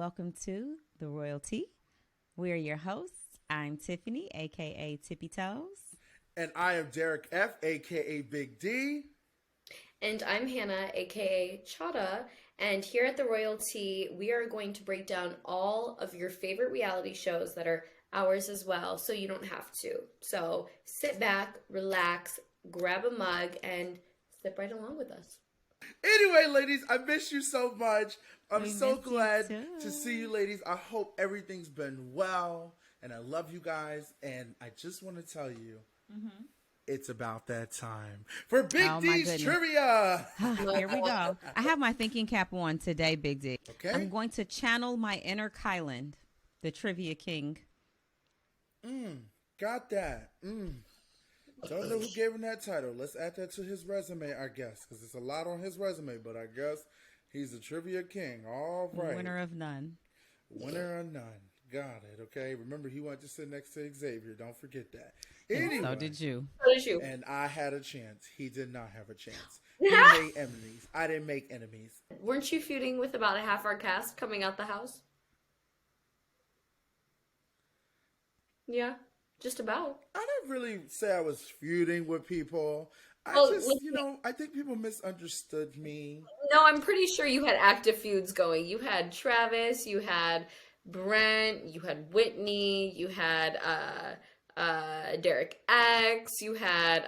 welcome to The Royalty. We're your hosts. I'm Tiffany, aka Tippy Toes. And I am Derek F, aka Big D. And I'm Hannah, aka Chada. And here at The Royalty, we are going to break down all of your favorite reality shows that are ours as well, so you don't have to. So sit back, relax, grab a mug, and sip right along with us. Anyway, ladies, I miss you so much. I'm so glad to see you, ladies. I hope everything's been well, and I love you guys. And I just want to tell you, it's about that time for Big D's trivia. Here we go. I have my thinking cap on today, Big D. Okay. I'm going to channel my inner Kylan, the trivia king. Got that. Don't know who gave him that title. Let's add that to his resume, I guess, because it's a lot on his resume, but I guess he's the trivia king. All right. Winner of none. Winner of none. Got it, okay? Remember, he wanted to sit next to Xavier. Don't forget that. Anyway, So did you. So did you. And I had a chance. He did not have a chance. He made enemies. I didn't make enemies. Weren't you feuding with about a half our cast coming out the house? Yeah, just about. I didn't really say I was feuding with people. I think people misunderstood me. No, I'm pretty sure you had active feuds going. You had Travis, you had Brent, you had Whitney, you had Derek X, you had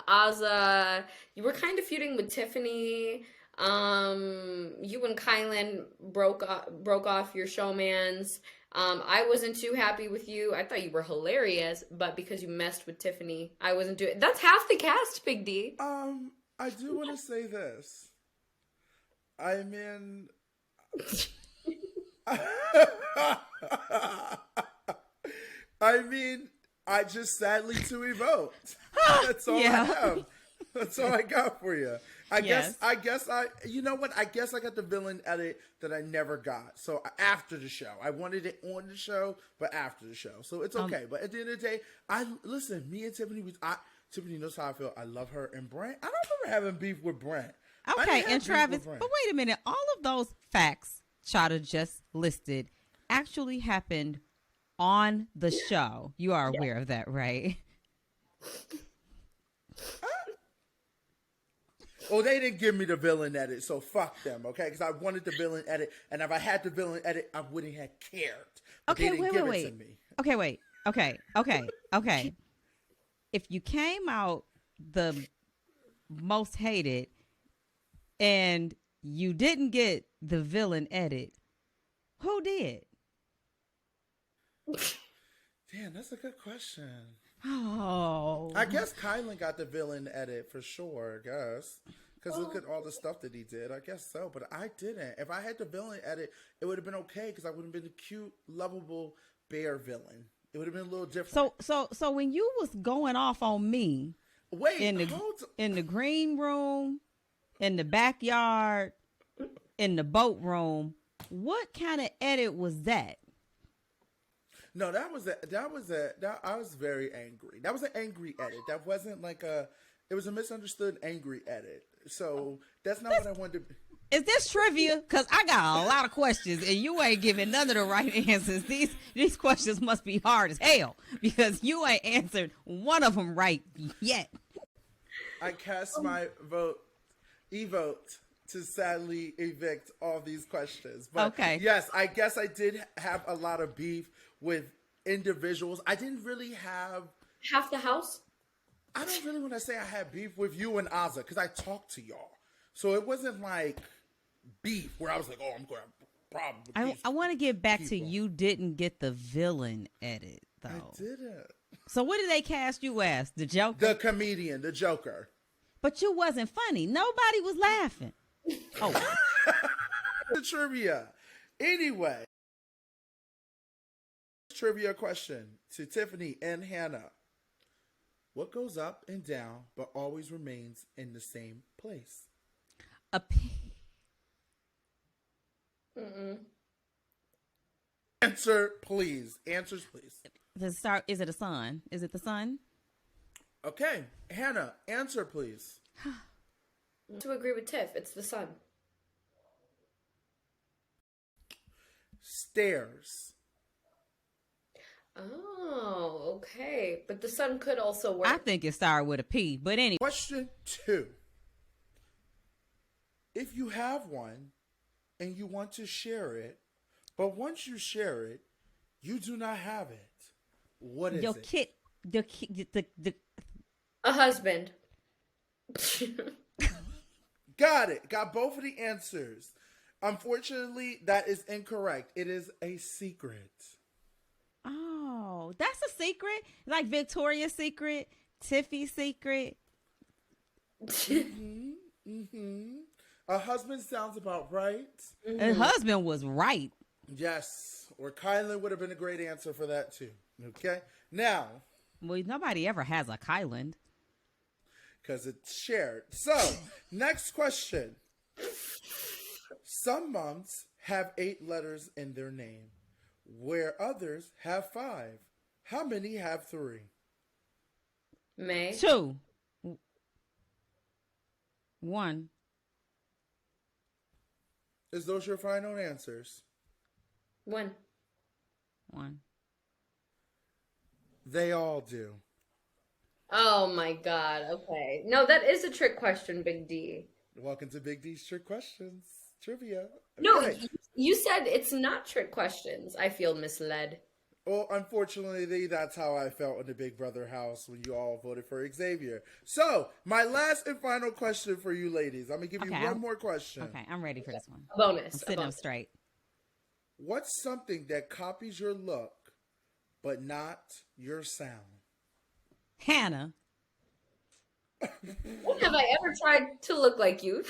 Azza. You were kind of feuding with Tiffany. You and Kylan broke off your showmans. I wasn't too happy with you. I thought you were hilarious, but because you messed with Tiffany, I wasn't doing it. That's half the cast, Big D. I do want to say this. I mean, I just sadly to evoke. That's all I have. That's all I got for you. I guess you know what? I guess I got the villain edit that I never got. So after the show, I wanted it on the show, but after the show. So it's okay. But at the end of the day, me and Tiffany, Tiffany knows how I feel. I love her. And Brent, I don't remember having beef with Brent. Okay, and Travis, but wait a minute. All of those facts Chada just listed actually happened on the show. You are aware of that, right? Oh, they didn't give me the villain edit, so fuck them, okay? Because I wanted the villain edit, and if I had the villain edit, I wouldn't have cared. But Okay, they didn't give it to me. Okay, wait. Okay. If you came out the most hated and you didn't get the villain edit, who did? Damn, that's a good question. Oh. I guess Kylan got the villain edit for sure, I guess. Because look at all the stuff that he did. I guess so, but I didn't. If I had the villain edit, it would have been okay because I would have been the cute, lovable bear villain. It would have been a little different. So when you was going off on me, in the green room, in the backyard, in the boat room, what kind of edit was that? No, I was very angry. That was an angry edit. That wasn't like it was a misunderstood angry edit. So that's not what I wanted to. Is this trivia? Because I got a lot of questions and you ain't giving none of the right answers. These questions must be hard as hell because you ain't answered one of them right yet. I cast my vote to sadly evict all these questions. But okay. Yes, I guess I did have a lot of beef with individuals. I didn't really have half the house. I don't really want to say I had beef with you and Azza because I talked to y'all. So it wasn't like beef where I was like, oh, I'm going to have a problem with these I want to get back people. to you didn't get the villain edit, though. I didn't. So what did they cast you as? The Joker? The comedian, the Joker. But you wasn't funny. Nobody was laughing. Oh. The trivia. Anyway. Trivia question to Tiffany and Hannah. What goes up and down but always remains in the same place? A Answer, please. Answers, please. Is it a sun? Is it the sun? Okay. Hannah, answer, please. To agree with Tiff, it's the sun. stairs. Oh, okay. But the sun could also work. I think it started with a P, but anyway. Question 2. If you have one and you want to share it, but once you share it, you do not have it, what is it? A husband. Got it. Got both of the answers. Unfortunately, that is incorrect. It is a secret. Oh, that's a secret? Like Victoria's Secret, Tiffany's Secret. A husband sounds about right. A husband was right. Yes. Or Kylan would have been a great answer for that too. Okay. Now. Well, nobody ever has a Kylan. Because it's shared. So, next question. Some months have 8 letters in their name, where others have 5. How many have 3? May. 2. 1. Is those your final answers? 1. They all do. Oh my God. Okay. No, that is a trick question, Big D. Welcome to Big D's Trick Questions Trivia. No, Okay. you said it's not trick questions. I feel misled. Well, unfortunately, that's how I felt in the Big Brother house when you all voted for Xavier. So, my last and final question for you ladies. I'm going to give you one more question. Okay, I'm ready for this one. A bonus. I'm sitting up straight. What's something that copies your look, but not your sound? Hannah. When have I ever tried to look like you?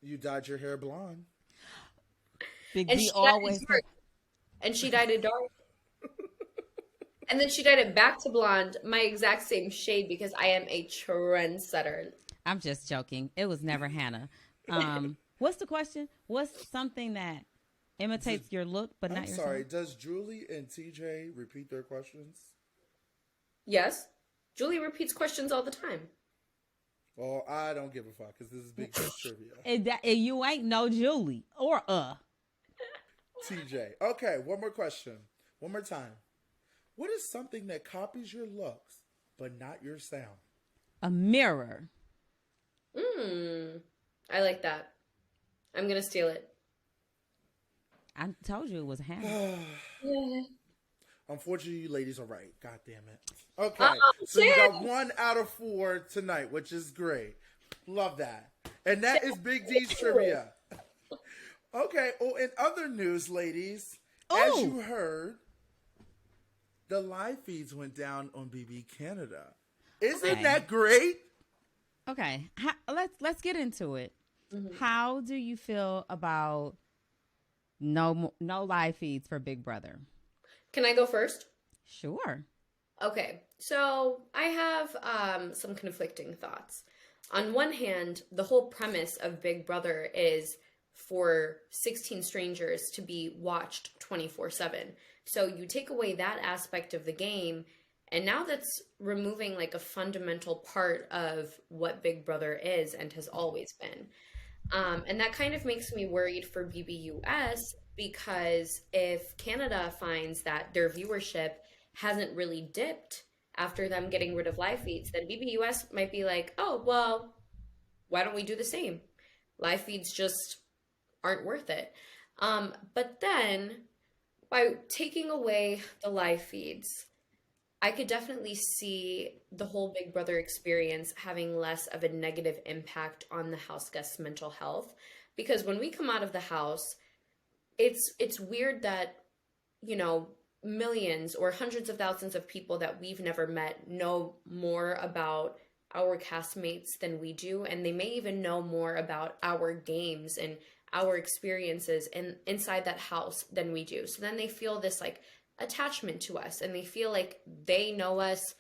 You dyed your hair blonde. Big D always. And she dyed it dark. And then she dyed it back to blonde, my exact same shade, because I am a trendsetter. I'm just joking. It was never Hannah. What's the question? What's something that imitates your look, but not your sound? Does Julie and TJ repeat their questions? Yes. Julie repeats questions all the time. Well, I don't give a fuck because this is Big Dick Trivia. And you ain't no Julie or TJ. Okay, one more question. One more time. What is something that copies your looks but not your sound? A mirror. I like that. I'm gonna steal it. I told you it was Hannah. Yeah. Unfortunately, you ladies are right. God damn it. Okay, so you got 1 out of 4 tonight, which is great. Love that. And that is Big D's Trivia. Okay, in other news, ladies, as you heard, the live feeds went down on BB Canada. Isn't that great? Okay, let's get into it. Mm-hmm. How do you feel about no live feeds for Big Brother? Can I go first? Sure. Okay, so I have some conflicting thoughts. On one hand, the whole premise of Big Brother is for 16 strangers to be watched 24/7. So you take away that aspect of the game, and now that's removing like a fundamental part of what Big Brother is and has always been. And that kind of makes me worried for BBUS, because if Canada finds that their viewership hasn't really dipped after them getting rid of live feeds, then BBUS might be like, oh, well, why don't we do the same? Live feeds just aren't worth it. But then by taking away the live feeds, I could definitely see the whole Big Brother experience having less of a negative impact on the house guests' mental health. Because when we come out of the house, it's weird that, you know, millions or hundreds of thousands of people that we've never met know more about our castmates than we do, and they may even know more about our games and our experiences inside that house than we do. So then they feel this like attachment to us, and they feel like they know us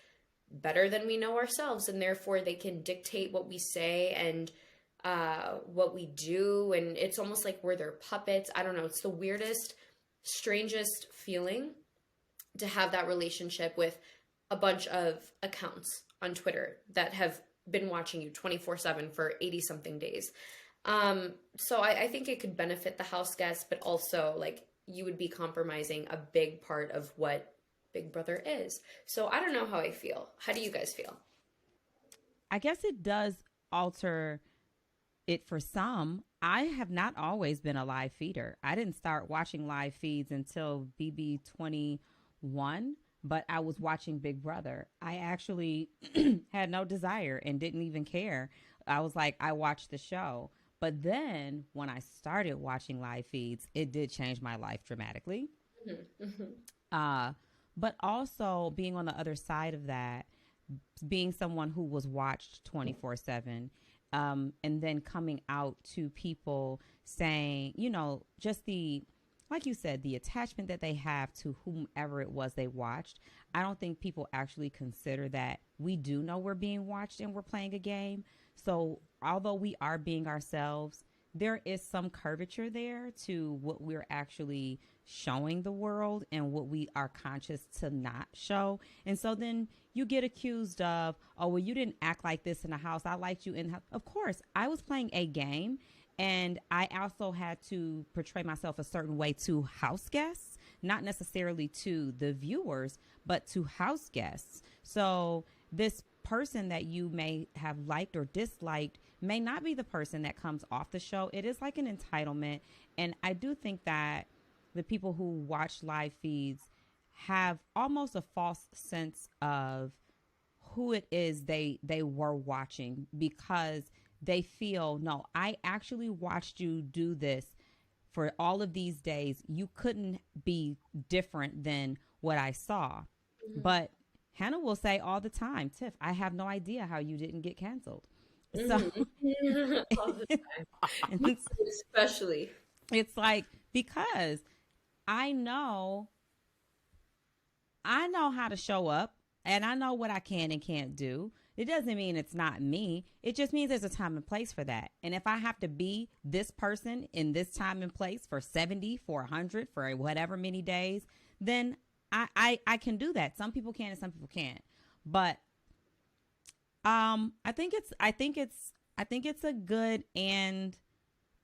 better than we know ourselves, and therefore they can dictate what we say and what we do, and it's almost like we're their puppets. I don't know, it's the weirdest, strangest feeling to have that relationship with a bunch of accounts on Twitter that have been watching you 24/7 for 80-something days. So I think it could benefit the house guests, but also like you would be compromising a big part of what Big Brother is. So I don't know how I feel. How do you guys feel? I guess it does alter it for some. I have not always been a live feeder. I didn't start watching live feeds until BB21, but I was watching Big Brother. I actually had no desire and didn't even care. I was like, I watched the show. But then when I started watching live feeds, it did change my life dramatically. But also being on the other side of that, being someone who was watched 24/7, and then coming out to people saying, you know, just like you said, the attachment that they have to whomever it was they watched. I don't think people actually consider that we do know we're being watched and we're playing a game. So although we are being ourselves, there is some curvature there to what we're actually showing the world and what we are conscious to not show. And so then you get accused of, oh, well, you didn't act like this in the house. I liked you in the house. Of course, I was playing a game, and I also had to portray myself a certain way to house guests, not necessarily to the viewers, but to house guests. So this person that you may have liked or disliked may not be the person that comes off the show. It is like an entitlement. And I do think that the people who watch live feeds have almost a false sense of who it is they were watching, because they feel, no, I actually watched you do this for all of these days. You couldn't be different than what I saw. Mm-hmm. But Hannah will say all the time, Tiff, I have no idea how you didn't get canceled. So all the time. Especially. It's like, because I know how to show up, and I know what I can and can't do. It doesn't mean it's not me. It just means there's a time and place for that. And if I have to be this person in this time and place for 70, for 100, for whatever many days, then I can do that. Some people can and some people can't. But I think it's a good, and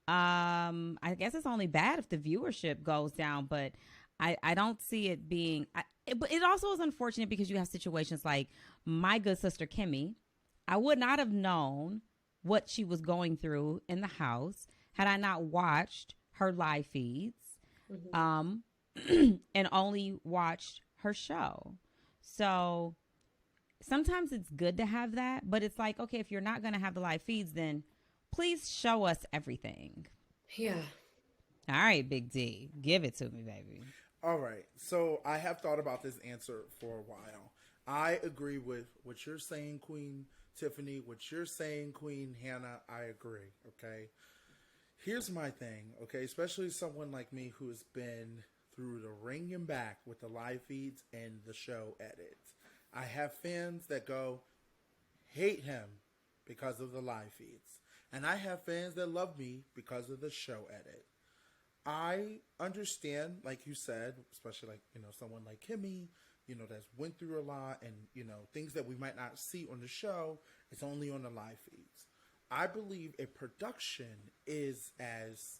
I guess it's only bad if the viewership goes down, but I don't see it being, but it also is unfortunate because you have situations like my good sister Kimmy. I would not have known what she was going through in the house had I not watched her live feeds, and only watched her show. So sometimes it's good to have that, but it's like, okay, if you're not going to have the live feeds, then please show us everything. Yeah. All right, Big D, give it to me, baby. All right. So I have thought about this answer for a while. I agree with what you're saying, Queen Tiffany. What you're saying, Queen Hannah, I agree. Okay. Here's my thing. Okay. Especially someone like me who has been through the ring and back with the live feeds and the show edits. I have fans that go, hate him because of the live feeds. And I have fans that love me because of the show edit. I understand, like you said, especially like, you know, someone like Kimmy, you know, that's went through a lot, and, you know, things that we might not see on the show, it's only on the live feeds. I believe a production is as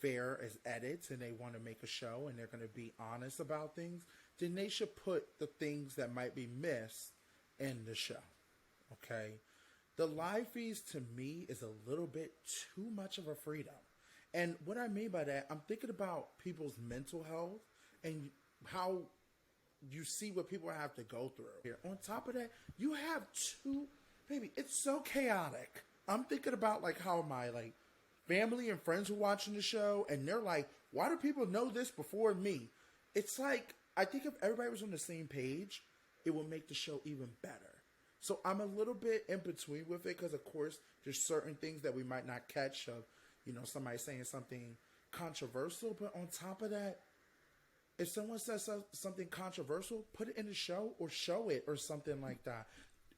fair as edits, and they want to make a show and they're going to be honest about things, then they should put the things that might be missed in the show. Okay? The live feeds to me is a little bit too much of a freedom. And what I mean by that, I'm thinking about people's mental health and how you see what people have to go through. Here, on top of that, you have baby, it's so chaotic. I'm thinking about like how my like family and friends are watching the show, and they're like, why do people know this before me? It's like, I think if everybody was on the same page, it would make the show even better. So I'm a little bit in between with it, because of course there's certain things that we might not catch of, you know, somebody saying something controversial. But on top of that, if someone says something controversial, put it in the show or show it or something like that.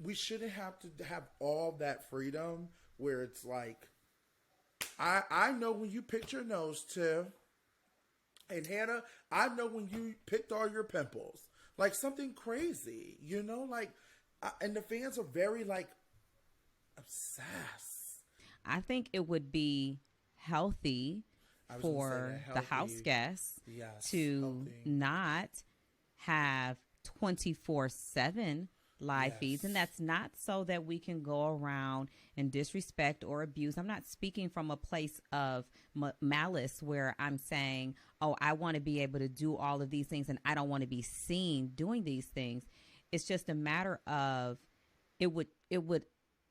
We shouldn't have to have all that freedom where it's like, I know when you picked your nose, Tiff, and Hannah, I know when you picked all your pimples. Like something crazy, you know, like, and the fans are very like obsessed. I think it would be healthy for the house guests to not have 24/7 live feeds. And that's not so that we can go around and disrespect or abuse. I'm not speaking from a place of malice where I'm saying, oh, I want to be able to do all of these things and I don't want to be seen doing these things. It's just a matter of it would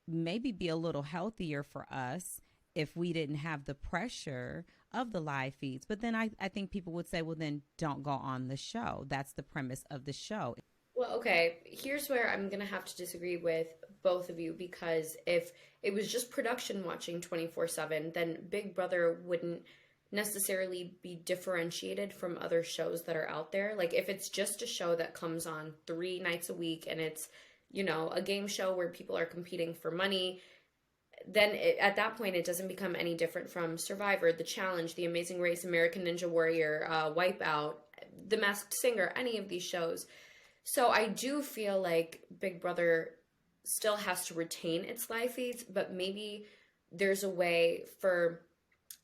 maybe be a little healthier for us if we didn't have the pressure of the live feeds. But then I think people would say, well, then don't go on the show. That's the premise of the show. Well, okay, here's where I'm going to have to disagree with both of you, because if it was just production watching 24/7, then Big Brother wouldn't necessarily be differentiated from other shows that are out there. Like, if it's just a show that comes on 3 nights a week and it's, you know, a game show where people are competing for money, then at that point it doesn't become any different from Survivor, The Challenge, The Amazing Race, American Ninja Warrior, Wipeout, The Masked Singer, any of these shows. So I do feel like Big Brother still has to retain its live feeds, but maybe there's a way for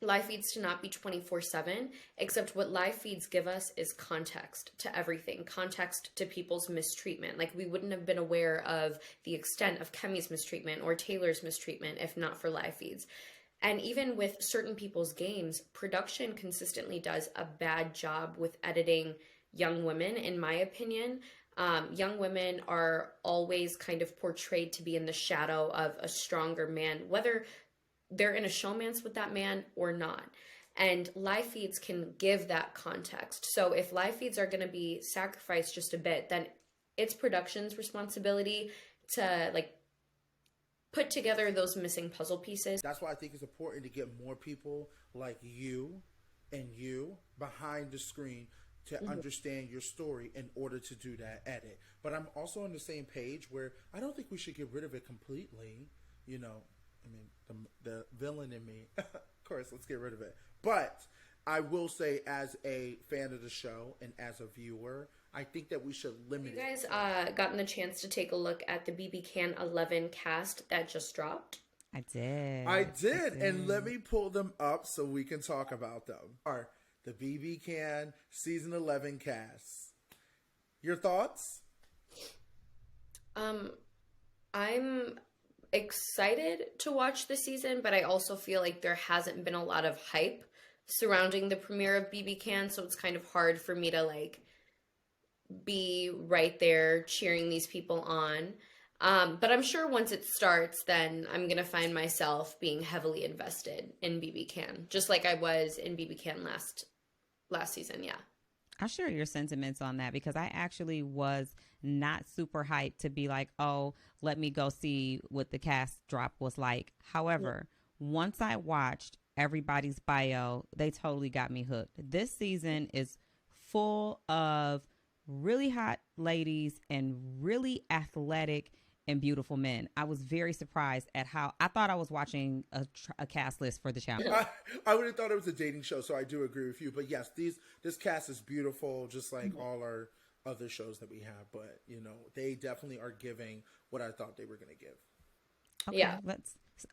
live feeds to not be 24/7, except what live feeds give us is context to everything, context to people's mistreatment. Like, we wouldn't have been aware of the extent of Kemi's mistreatment or Taylor's mistreatment if not for live feeds. And even with certain people's games, production consistently does a bad job with editing young women, in my opinion. Young women are always kind of portrayed to be in the shadow of a stronger man, whether they're in a showmance with that man or not. And live feeds can give that context. So if live feeds are going to be sacrificed just a bit, then it's production's responsibility to, like, put together those missing puzzle pieces. That's why I think it's important to get more people like you and you behind the screen to understand your story in order to do that edit. But I'm also on the same page where I don't think we should get rid of it completely. You know, I mean, the villain in me, of course, let's get rid of it. But I will say, as a fan of the show and as a viewer, I think that we should limit it. You guys gotten the chance to take a look at the BBCAN11 cast that just dropped? I did. And let me pull them up so we can talk about them. The BBCAN Season 11 cast. Your thoughts? I'm excited to watch the season, but I also feel like there hasn't been a lot of hype surrounding the premiere of BBCAN, so it's kind of hard for me to, like, be right there cheering these people on. But I'm sure once it starts, then I'm going to find myself being heavily invested in BBCAN, just like I was in BBCAN last season, yeah. I share your sentiments on that, because I actually was not super hyped to be like, oh, let me go see what the cast drop was like. However, once I watched everybody's bio, they totally got me hooked. This season is full of really hot ladies and really athletic and beautiful men. I was very surprised at how I thought I was watching a cast list for the channel. I would have thought it was a dating show, so I do agree with you. But yes, this cast is beautiful, just like all our other shows that we have. But, you know, they definitely are giving what I thought they were going to give. Okay, yeah.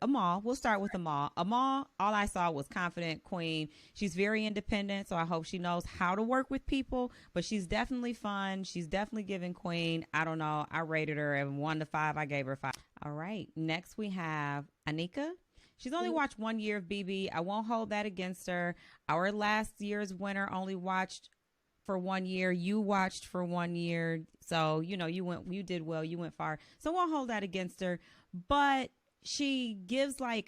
Amal, we'll start with Amal. Amal, all I saw was confident queen. She's very independent, so I hope she knows how to work with people, but she's definitely fun. She's definitely giving queen. I don't know. I rated her at 1 to 5. I gave her 5. All right. Next we have Anika. She's only watched 1 year of BB. I won't hold that against her. Our last year's winner only watched for 1 year. You watched for 1 year. So, you know, you did well. You went far. So I won't hold that against her. But she gives the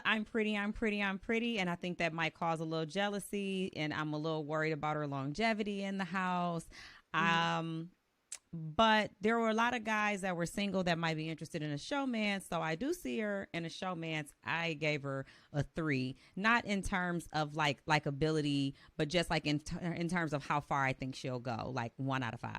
I'm pretty, and I think that might cause a little jealousy, and I'm a little worried about her longevity in the house. But there were a lot of guys that were single that might be interested in a showman, so I do see her in a showman. I gave her a 3, not in terms of like ability, but just like in terms of how far I think she'll go, like 1 out of 5.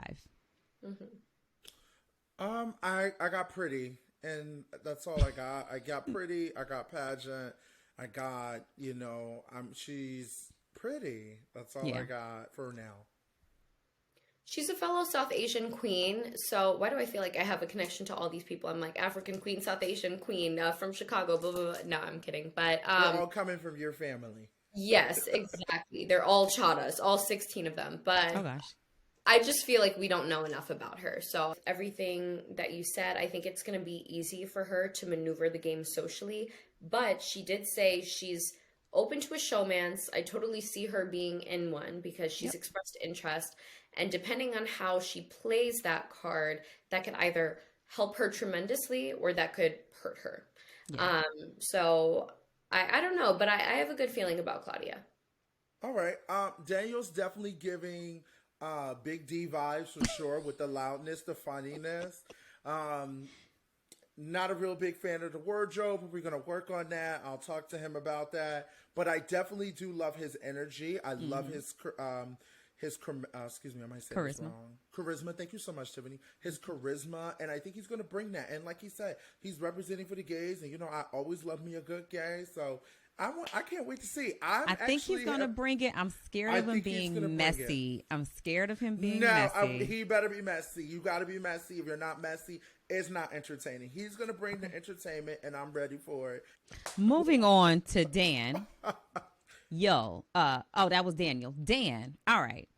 I got pretty, and that's all I got. I got pretty, I got pageant, I got, you know, she's pretty. That's all I got for now. She's a fellow South Asian queen. So why do I feel like I have a connection to all these people? I'm like African queen, South Asian queen from Chicago, blah, blah, blah. No, I'm kidding. But they're all coming from your family. Yes, exactly. They're all Chadas, all 16 of them. But oh gosh, I just feel like we don't know enough about her. So everything that you said, I think it's going to be easy for her to maneuver the game socially. But she did say she's open to a showmance. I totally see her being in one because she's expressed interest. And depending on how she plays that card, that could either help her tremendously or that could hurt her. Yeah. So I don't know, but I have a good feeling about Claudia. All right. Daniel's definitely giving Big D vibes for sure with the loudness, the funniness. Not a real big fan of the wardrobe, but we're going to work on that. I'll talk to him about that. But I definitely do love his energy. I love his excuse me, I might say this wrong. Charisma. Thank you so much, Tiffany. His charisma, and I think he's going to bring that. And like he said, he's representing for the gays, and you know, I always love me a good gay, so I can't wait to see. I think he's going to bring it. I'm scared of him being messy. I'm scared of him being messy. He better be messy. You got to be messy. If you're not messy, it's not entertaining. He's going to bring the entertainment, and I'm ready for it. Moving on to Dan. That was Daniel. Dan. All right.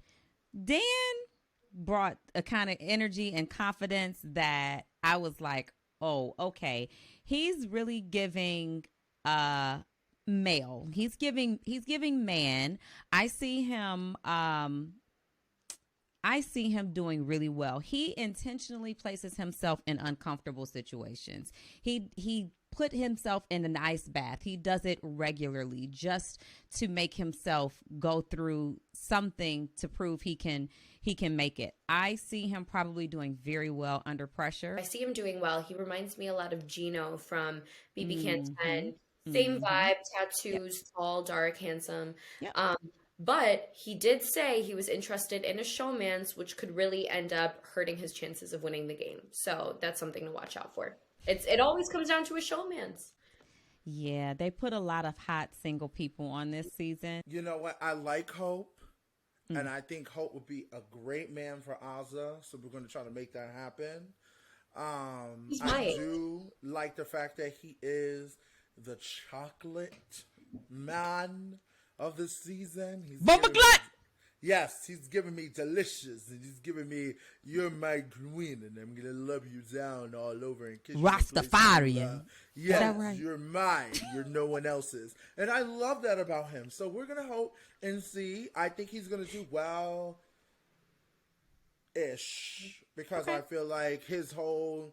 Dan brought a kind of energy and confidence that I was like, oh, okay. He's really giving male. He's giving man. I see him doing really well. He intentionally places himself in uncomfortable situations. He put himself in an ice bath. He does it regularly just to make himself go through something to prove he can make it. I see him probably doing very well under pressure. I see him doing well. He reminds me a lot of Gino from BBCAN11. Same vibe, tattoos, tall, dark, handsome. Yep. But he did say he was interested in a showmance, which could really end up hurting his chances of winning the game. So that's something to watch out for. It always comes down to a showmance. Yeah, they put a lot of hot single people on this season. You know what? I like Hope, and I think Hope would be a great man for Ozza. So we're going to try to make that happen. I do like the fact that he is the chocolate man of the season. Yes, he's giving me delicious, and he's giving me you're my queen, and I'm gonna love you down all over and kiss you. Rastafarian. Yes, right? You're mine. You're no one else's, and I love that about him. So we're gonna hope and see. I think he's gonna do well, because I feel like his whole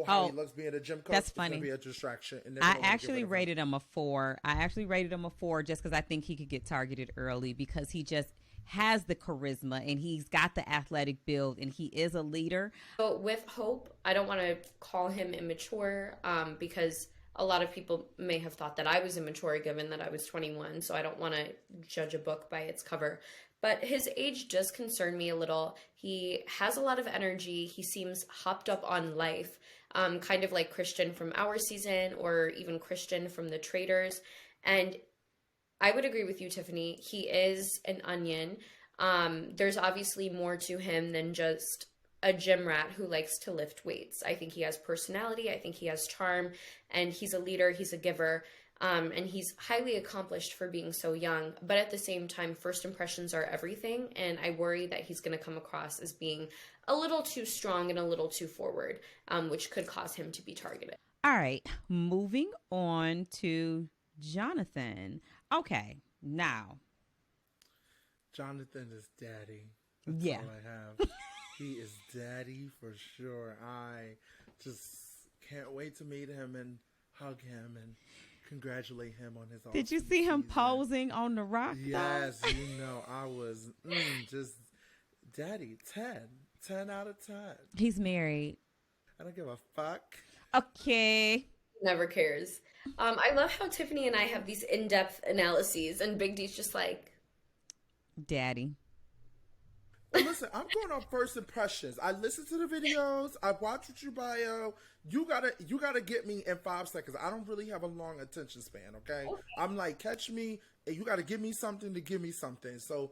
how he looks being a gym coach. That's funny. Is gonna be a distraction. And I actually rated him a 4. I actually rated him a 4 just because I think he could get targeted early because he just has the charisma and he's got the athletic build and he is a leader. But with Hope, I don't want to call him immature because a lot of people may have thought that I was immature given that I was 21. So I don't want to judge a book by its cover. But his age does concern me a little. He has a lot of energy. He seems hopped up on life, kind of like Christian from our season or even Christian from the Traitors. And I would agree with you, Tiffany. He is an onion. There's obviously more to him than just a gym rat who likes to lift weights. I think he has personality. I think he has charm. And he's a leader. He's a giver. And he's highly accomplished for being so young. But at the same time, first impressions are everything. And I worry that he's going to come across as being a little too strong and a little too forward, which could cause him to be targeted. All right. Moving on to Jonathan. Okay. Now. Jonathan is daddy. That's all I have. He is daddy for sure. I just can't wait to meet him and hug him and congratulate him on his awesome Did you see him posing on the rock? Yes, I was just daddy 10 out of 10. He's married. I don't give a fuck. Okay. Never cares. I love how Tiffany and I have these in-depth analyses and Big D's just like daddy. Well, listen, I'm going on first impressions. I listen to the videos. I watch what you bio. You gotta get me in 5 seconds. I don't really have a long attention span. Okay, I'm like catch me, and you gotta give me something to give me something. So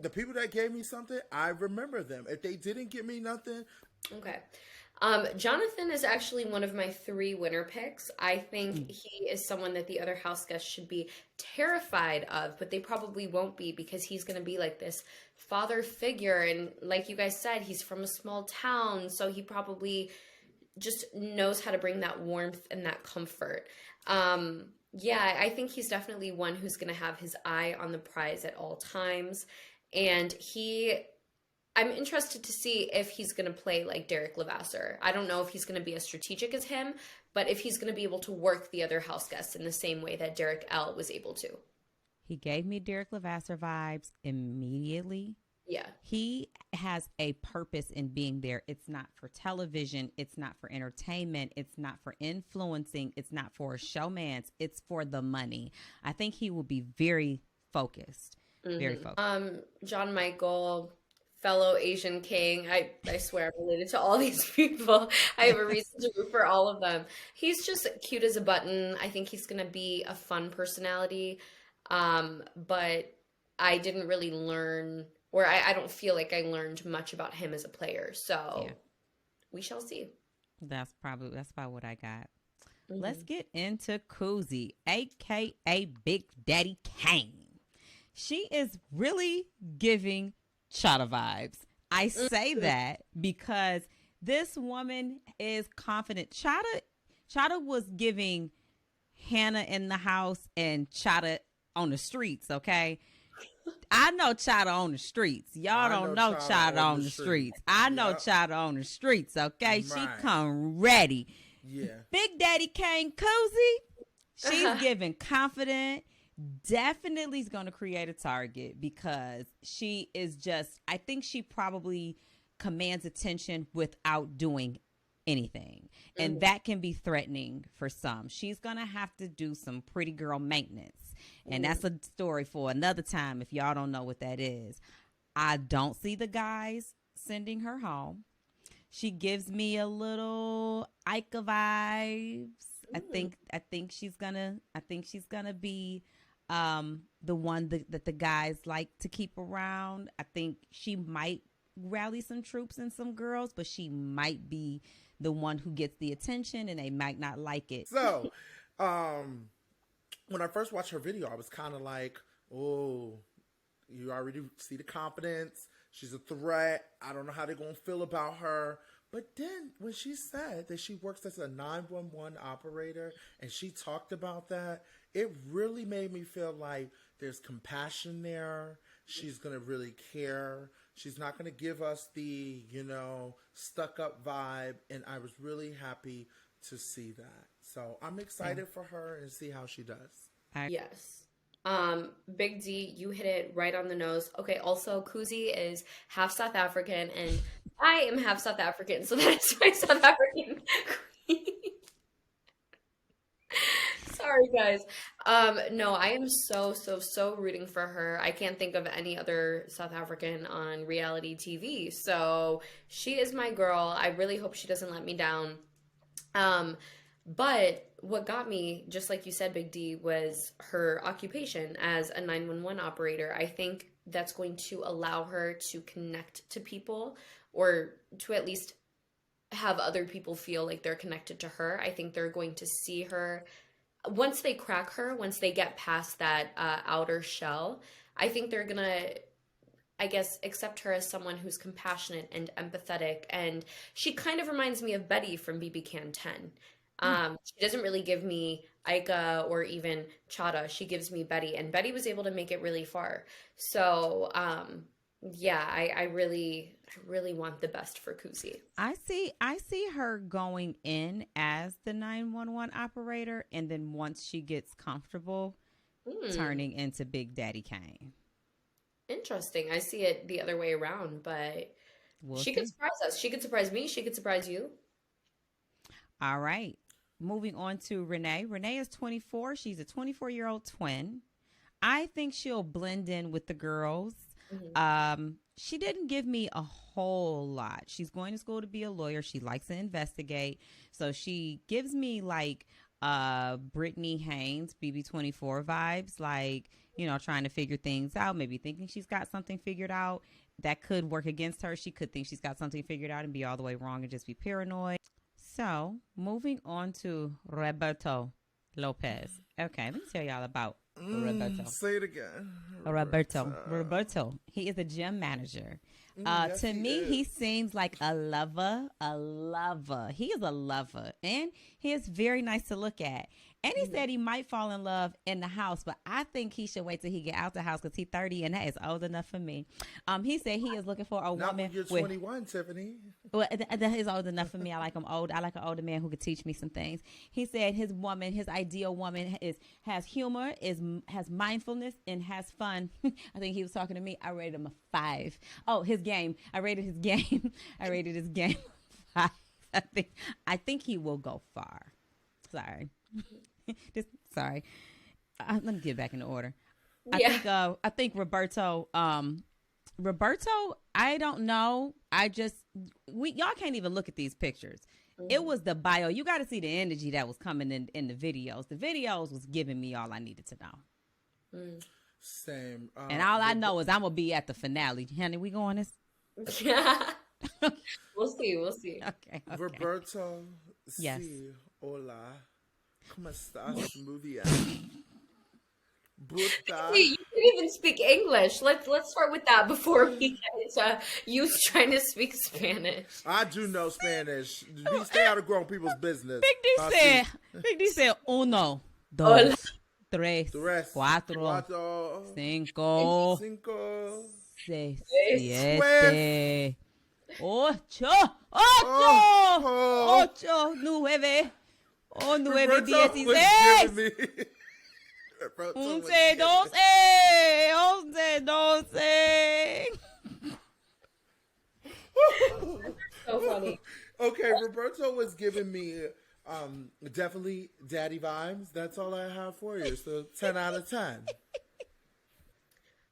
the people that gave me something, I remember them. If they didn't give me nothing, okay. Jonathan is actually one of my 3 winner picks. I think he is someone that the other house guests should be terrified of, but they probably won't be because he's going to be like this father figure. And like you guys said, he's from a small town, so he probably just knows how to bring that warmth and that comfort. Yeah, I think he's definitely one who's going to have his eye on the prize at all times. And I'm interested to see if he's going to play like Derek Levasseur. I don't know if he's going to be as strategic as him, but if he's going to be able to work the other house guests in the same way that Derek L was able to. He gave me Derek Levasseur vibes immediately. Yeah. He has a purpose in being there. It's not for television. It's not for entertainment. It's not for influencing. It's not for a showmance. It's for the money. I think he will be very focused. Very focused. John Michael, fellow Asian king. I swear I'm related to all these people. I have a reason to root for all of them. He's just cute as a button. I think he's going to be a fun personality. But I didn't really learn, or I don't feel like I learned much about him as a player. So we shall see. That's about what I got. Let's get into Koozie, a.k.a. Big Daddy Kane. She is really giving Chada vibes. I say that because this woman is confident. Chada was giving Hannah in the house and Chada on the streets, okay? I know Chada on the streets. Y'all don't know Chada on the streets. I know Chada on the streets, okay? Right. She come ready. Yeah. Big Daddy Kane Koozie, she's giving confident. Definitely is going to create a target because she is just, I think she probably commands attention without doing anything. And that can be threatening for some. She's going to have to do some pretty girl maintenance. And that's a story for another time if y'all don't know what that is. I don't see the guys sending her home. She gives me a little Ica vibes. I think she's gonna be the one that the guys like to keep around. I think she might rally some troops and some girls, but she might be the one who gets the attention and they might not like it. So, when I first watched her video, I was kind of like, oh, you already see the confidence. She's a threat. I don't know how they're going to feel about her. But then when she said that she works as a 911 operator and she talked about that, it really made me feel like there's compassion there. She's going to really care. She's not going to give us the, stuck up vibe. And I was really happy to see that. So I'm excited for her and see how she does. Yes. Big D, you hit it right on the nose. Okay, also Koozie is half South African and I am half South African, so that's my South African queen. Sorry, guys. No, I am so rooting for her. I can't think of any other South African on reality TV. So she is my girl. I really hope she doesn't let me down. But what got me, just like you said, Big D, was her occupation as a 911 operator. I think that's going to allow her to connect to people, or to at least have other people feel like they're connected to her. I think they're going to see her, once they crack her, once they get past that outer shell, I think they're going to, I guess, accept her as someone who's compassionate and empathetic. And she kind of reminds me of Betty from BBCAN11. She doesn't really give me Ica or even Chada. She gives me Betty, and Betty was able to make it really far. So, yeah, I really want the best for Koozie. I see her going in as the 911 operator, and then once she gets comfortable, turning into Big Daddy Kane. Interesting. I see it the other way around, but she could surprise us. She could surprise me. She could surprise you. All right. Moving on to Renee. Renee is 24. She's a 24-year-old twin. I think she'll blend in with the girls. She didn't give me a whole lot. She's going to school to be a lawyer. She likes to investigate. So she gives me like Brittany Haynes, BB24 vibes, like, you know, trying to figure things out, maybe thinking she's got something figured out that could work against her. She could think she's got something figured out and be all the way wrong and just be paranoid. So, moving on to Roberto Lopez. Okay, let me tell y'all about Roberto. Say it again. Roberto. He is a gym manager. Yes, to me, he seems like a lover. He is a lover, and he is very nice to look at. And he said he might fall in love in the house, but I think he should wait till he get out the house because he's 30 and that is old enough for me. He said he is looking for a Not woman. when you're 21, Tiffany. Well, that is old enough for me. I like him old. I like an older man who could teach me some things. He said his ideal woman has humor, has mindfulness, and has fun. I think he was talking to me. I rated him a 5. Oh, his game. I rated his game. I rated his game 5. I think he will go far. Sorry. Sorry. Let me get back in order. Yeah. I think Roberto. Roberto, I don't know. Y'all can't even look at these pictures. It was the bio. You got to see the energy that was coming in the videos. The videos was giving me all I needed to know. Same. And all I know is I'm gonna be at the finale. Honey, we going this? Yeah. We'll see. Okay. Roberto. Yes. Sí, hola. ¿Cómo estás? Muy bien. See, you can even speak English. Let's start with that before we get to you trying to speak Spanish. I do know Spanish. We stay out of grown people's business. Big D said 1, 2, 3, 4, 5, 6, 7, 8, 9, 16. 11, 12. So funny. Okay, Roberto was giving me definitely daddy vibes. That's all I have for you. So 10 out of 10.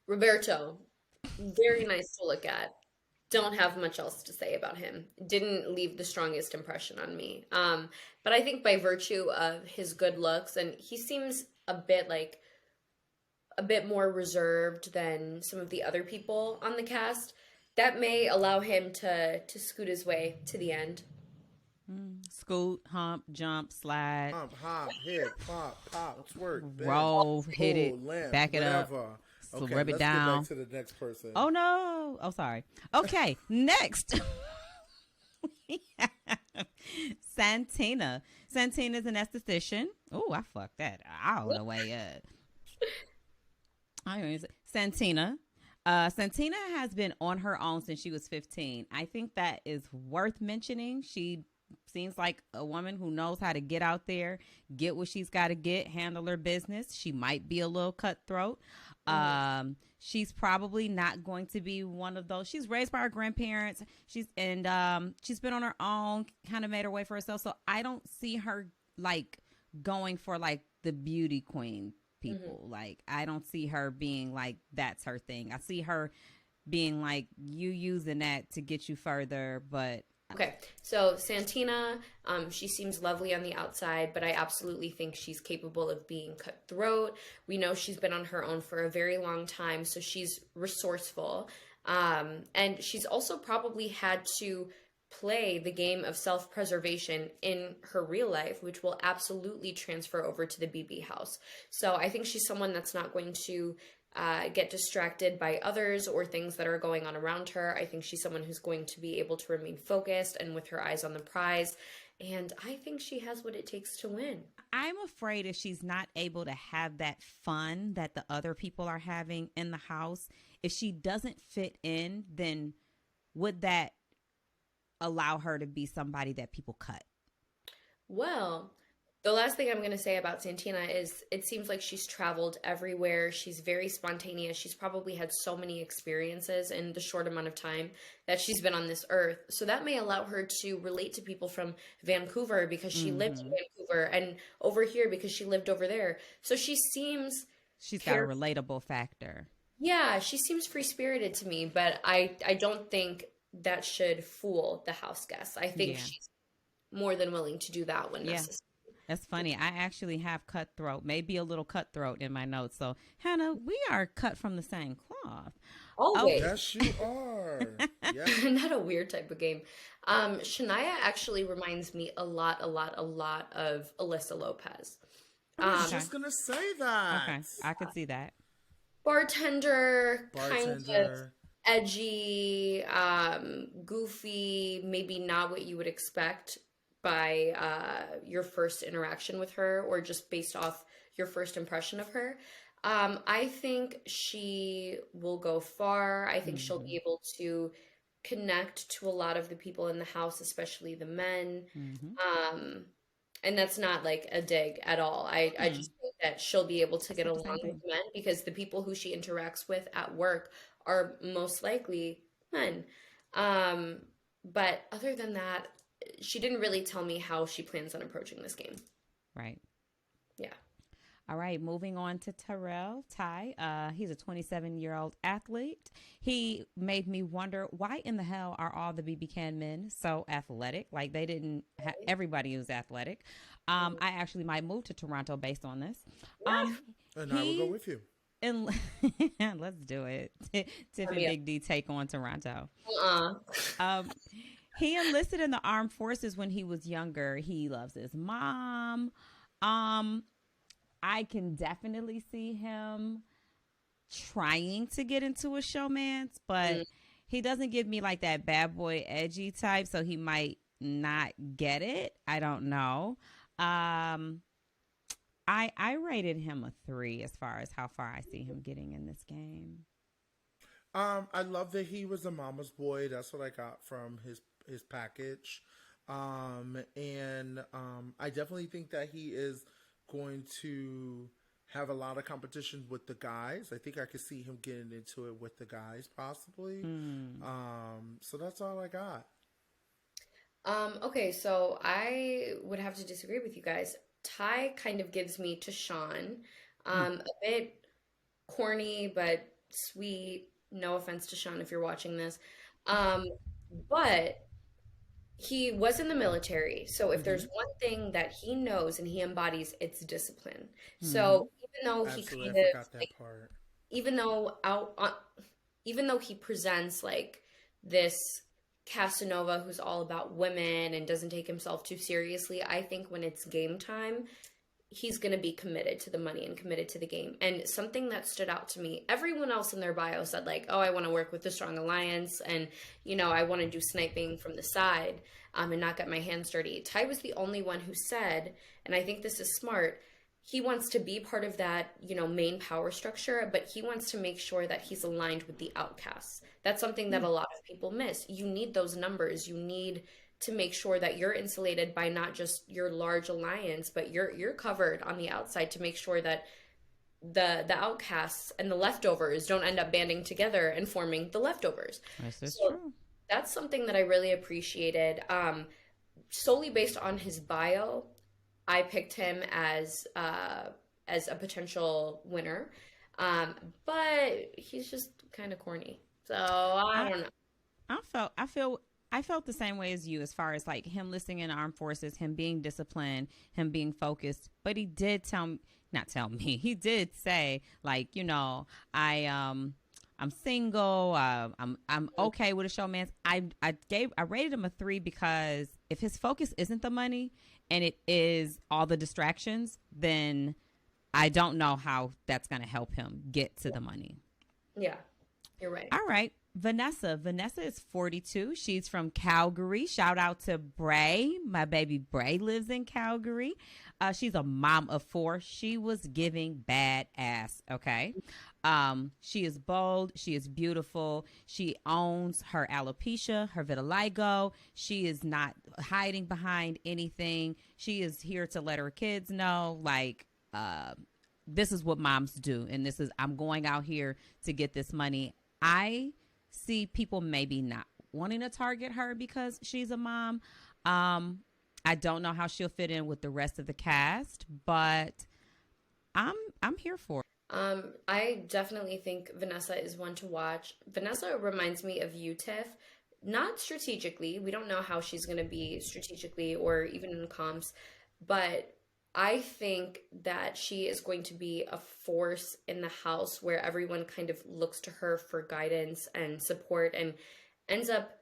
Roberto, very nice to look at. Don't have much else to say about him. Didn't leave the strongest impression on me. But I think by virtue of his good looks, and he seems a bit more reserved than some of the other people on the cast, that may allow him to scoot his way to the end. Scoot, hump, jump, slide. Hop, hit, pop, twerk, roll, hit it, lamp, back it whatever. up. So Okay, rub it let's down. get back to the next person. Oh no! Oh, sorry. Okay, next. Santina. Santina's an esthetician. Oh, I fucked that all the way up. Santina. Santina has been on her own since she was 15. I think that is worth mentioning. She seems like a woman who knows how to get out there, get what she's got to get, handle her business. She might be a little cutthroat. She's probably not going to be one of those. She's raised by her grandparents. She's been on her own, kind of made her way for herself. So I don't see her like going for like the beauty queen people. Like I don't see her being like that's her thing. I see her being like you using that to get you further, but okay, so Santina, she seems lovely on the outside, but I absolutely think she's capable of being cutthroat. We know she's been on her own for a very long time, so she's resourceful. And she's also probably had to play the game of self-preservation in her real life, which will absolutely transfer over to the BB house. So I think she's someone that's not going to get distracted by others or things that are going on around her. I think she's someone who's going to be able to remain focused and with her eyes on the prize. And I think she has what it takes to win. I'm afraid if she's not able to have that fun that the other people are having in the house, if she doesn't fit in, then would that allow her to be somebody that people cut? Well, the last thing I'm going to say about Santina is it seems like she's traveled everywhere. She's very spontaneous. She's probably had so many experiences in the short amount of time that she's been on this earth. So that may allow her to relate to people from Vancouver because she lived in Vancouver, and over here because she lived over there. So she seems... She's got a relatable factor. Yeah, she seems free-spirited to me, but I don't think that should fool the house guests. I think she's more than willing to do that when necessary. That's funny. I actually have cutthroat, maybe a little cutthroat in my notes. So, Hannah, we are cut from the same cloth. Always. Yes, you are. Yes. Not a weird type of game. Shania actually reminds me a lot of Alyssa Lopez. I was just going to say that. Okay, I could see that. Bartender, kind of edgy, goofy, maybe not what you would expect by your first interaction with her or just based off your first impression of her. I think she will go far. I think she'll be able to connect to a lot of the people in the house, especially the men. And that's not like a dig at all. I just think that she'll be able to get along with men because the people who she interacts with at work are most likely men. But other than that, she didn't really tell me how she plans on approaching this game. Right. Yeah. All right, moving on to Ty. He's a 27-year-old athlete. He made me wonder, why in the hell are all the BBCAN men so athletic? Like, they didn't have everybody who's athletic. I actually might move to Toronto based on this. And I will go with you. And let's do it. Tiff and Big D take on Toronto. He enlisted in the armed forces when he was younger. He loves his mom. I can definitely see him trying to get into a showmance, but he doesn't give me like that bad boy edgy type, so he might not get it. I don't know. I rated him a 3 as far as how far I see him getting in this game. I love that he was a mama's boy. That's what I got from his package. And I definitely think that he is going to have a lot of competition with the guys. I think I could see him getting into it with the guys possibly. So that's all I got. Okay, so I would have to disagree with you guys. Ty kind of gives me to Sean. A bit corny, but sweet. No offense to Sean if you're watching this. But he was in the military. So if there's one thing that he knows and he embodies, it's discipline. So even though he kind of, like, even though he presents like this Casanova who's all about women and doesn't take himself too seriously, I think when it's game time, he's going to be committed to the money and committed to the game. And something that stood out to me, everyone else in their bio said like, oh, I want to work with the Strong Alliance and, you know, I want to do sniping from the side and not get my hands dirty. Ty was the only one who said, and I think this is smart, he wants to be part of that, you know, main power structure, but he wants to make sure that he's aligned with the outcasts. That's something that a lot of people miss. You need those numbers. You need to make sure that you're insulated by not just your large alliance, but you're covered on the outside to make sure that the outcasts and the leftovers don't end up banding together and forming the leftovers. This is true. That's something that I really appreciated. Solely based on his bio, I picked him as a potential winner, but he's just kind of corny. So I don't know. I felt the same way as you as far as like him listing in armed forces, him being disciplined, him being focused. But he did he did say like, you know, I'm single. I'm okay with a showman. I rated him a 3 because if his focus isn't the money and it is all the distractions, then I don't know how that's going to help him get to the money. Yeah, you're right. All right. Vanessa is 42. She's from Calgary. Shout out to Bray. My baby Bray lives in Calgary. She's a mom of 4. She was giving badass. Okay. She is bold. She is beautiful. She owns her alopecia, her vitiligo. She is not hiding behind anything. She is here to let her kids know, like, this is what moms do. And I'm going out here to get this money. I see people maybe not wanting to target her because she's a mom. I don't know how she'll fit in with the rest of the cast, but I'm here for it. I definitely think Vanessa is one to watch. Vanessa reminds me of you, Tiff. Not strategically. We don't know how she's going to be strategically or even in comps, but I think that she is going to be a force in the house where everyone kind of looks to her for guidance and support and ends up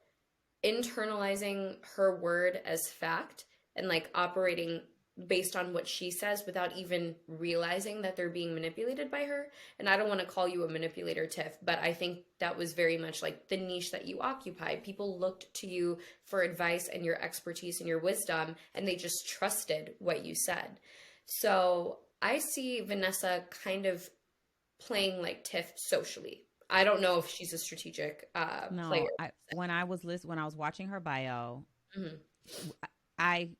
internalizing her word as fact and like operating based on what she says without even realizing that they're being manipulated by her. And I don't want to call you a manipulator, Tiff, but I think that was very much like the niche that you occupy. People looked to you for advice and your expertise and your wisdom, and they just trusted what you said. So I see Vanessa kind of playing like Tiff socially. I don't know if she's a strategic player. No, when I was watching her bio, Mm-hmm. I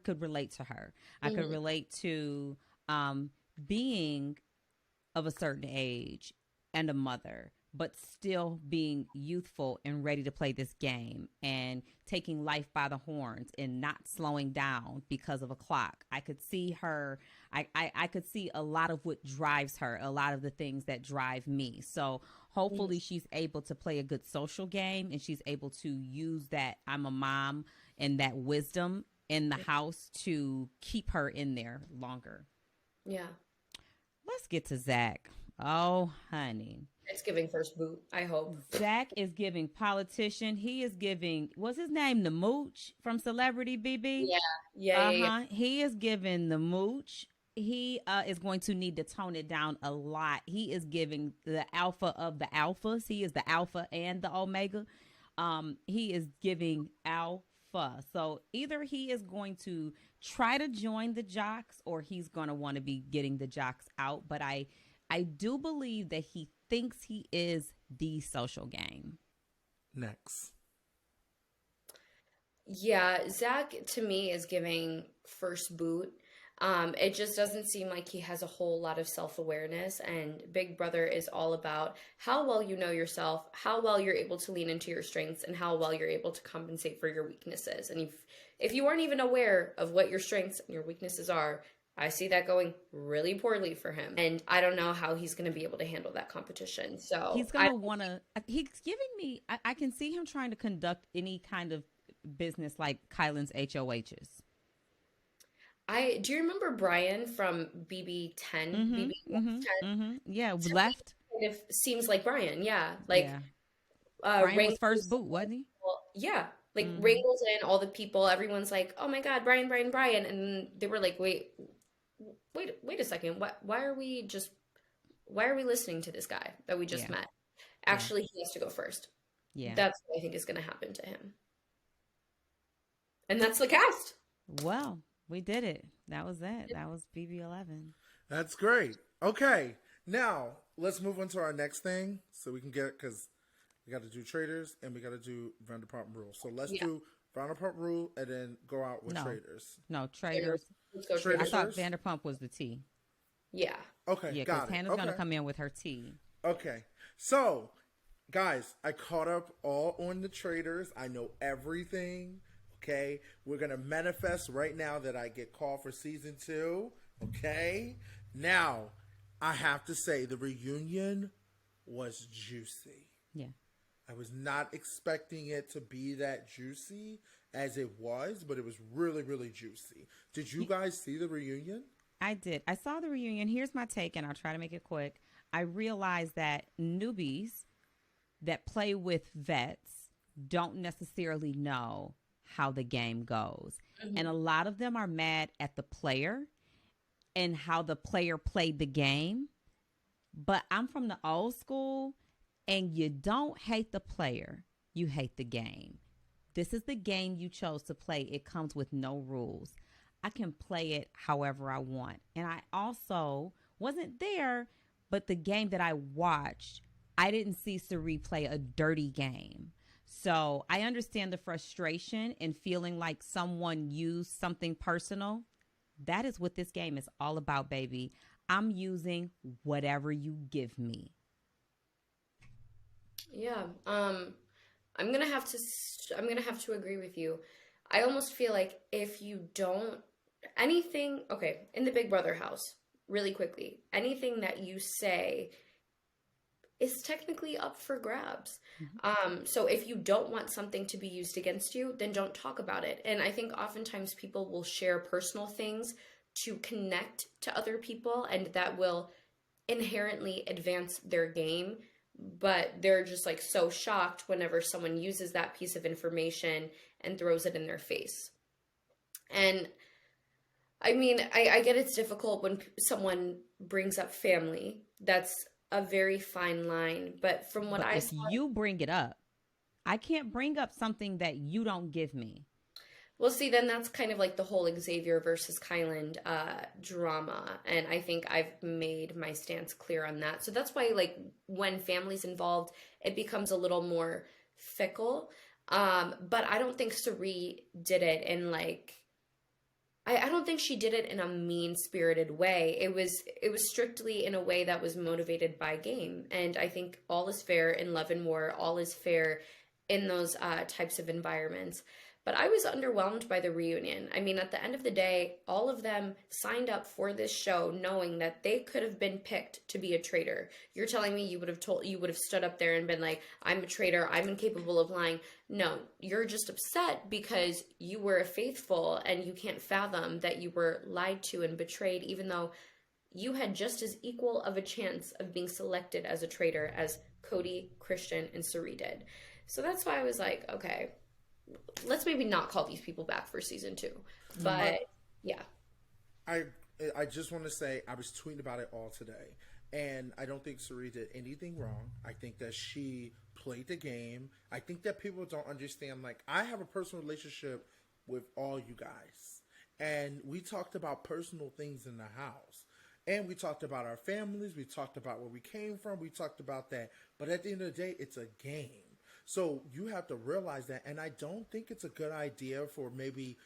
could relate to her. I could relate to being of a certain age and a mother, but still being youthful and ready to play this game and taking life by the horns and not slowing down because of a clock. I could see her. I could see a lot of what drives her, a lot of the things that drive me. So hopefully she's able to play a good social game and she's able to use that I'm a mom and that wisdom in the house to keep her in there longer. Yeah. Let's get to Zach. Oh, honey. It's giving first boot, I hope. Zach is giving politician. He is giving, what's his name? The Mooch from Celebrity BB? Yeah. He is giving the Mooch. He is going to need to tone it down a lot. He is giving the alpha of the alphas. He is the alpha and the omega. He is giving alpha. So either he is going to try to join the jocks or he's going to want to be getting the jocks out. But I do believe that he thinks he is the social game. Next. Yeah, Zach to me is giving first boot. It just doesn't seem like he has a whole lot of self-awareness, and Big Brother is all about how well you know yourself, how well you're able to lean into your strengths, and how well you're able to compensate for your weaknesses. And if you aren't even aware of what your strengths and your weaknesses are, I see that going really poorly for him. And I don't know how he's going to be able to handle that competition. So he's going to want to, he's giving me, I can see him trying to conduct any kind of business like Kylan's HOHs. Do you remember Brian from BB10? Yeah, left. Kind of seems like Brian, yeah. Brian was first boot, wasn't he? Well, yeah. Ringles in, all the people, everyone's like, oh my God, Brian. And they were like, wait a second. Why are we listening to this guy that we just met? Actually, he has to go first. Yeah. That's what I think is going to happen to him. And that's the cast. Well, we did it. That was it. That was BB11. That's great. Okay. Now, let's move on to our next thing so we can because we got to do Traitors and we got to do Vanderpump Rule. So let's do Vanderpump Rule and then go out with Traitors. No, Traitors. Traitors. I thought Vanderpump was the T. Yeah. Okay, yeah, because Hannah's going to come in with her T. Okay. So, guys, I caught up all on the Traitors. I know everything. Okay, we're going to manifest right now that I get called for season 2. Okay, now I have to say the reunion was juicy. Yeah. I was not expecting it to be that juicy as it was, but it was really, really juicy. Did you guys see the reunion? I did. I saw the reunion. Here's my take, and I'll try to make it quick. I realized that newbies that play with vets don't necessarily know how the game goes. Mm-hmm. And a lot of them are mad at the player and how the player played the game. But I'm from the old school, and you don't hate the player, you hate the game. This is the game you chose to play. It comes with no rules. I can play it however I want. And I also wasn't there, but the game that I watched, I didn't see Cirie play a dirty game. So I understand the frustration and feeling like someone used something personal. That is what this game is all about, baby. I'm using whatever you give me. Yeah. I'm gonna have to agree with you. I almost feel like if you don't in the Big Brother house, really quickly, anything that you say is technically up for grabs. So if you don't want something to be used against you, then don't talk about it. And I think oftentimes people will share personal things to connect to other people, and that will inherently advance their game, but they're just like so shocked whenever someone uses that piece of information and throws it in their face. And I mean, I get it's difficult when someone brings up family. That's a very fine line, but from what I saw, you bring it up, I can't bring up something that you don't give me. Well, see, then that's kind of like the whole Xavier versus Kyland drama. And I think I've made my stance clear on that. So that's why, like, when family's involved, it becomes a little more fickle. But I don't think Cirie did it in, like, I don't think she did it in a mean-spirited way. It was strictly in a way that was motivated by game. And I think all is fair in love and war. All is fair in those types of environments. But I was underwhelmed by the reunion. I mean, at the end of the day, all of them signed up for this show knowing that they could have been picked to be a traitor. You're telling me you would have stood up there and been like, I'm a traitor, I'm incapable of lying. No, you're just upset because you were faithful and you can't fathom that you were lied to and betrayed, even though you had just as equal of a chance of being selected as a traitor as Cody, Christian, and Cirie did. So that's why I was like, okay, let's maybe not call these people back for season 2. But yeah. I just want to say I was tweeting about it all today, and I don't think Cirie did anything wrong. I think that she played the game. I think that people don't understand, like, I have a personal relationship with all you guys, and we talked about personal things in the house, and we talked about our families, we talked about where we came from, we talked about that, but at the end of the day, it's a game. So you have to realize that, and I don't think it's a good idea for maybe,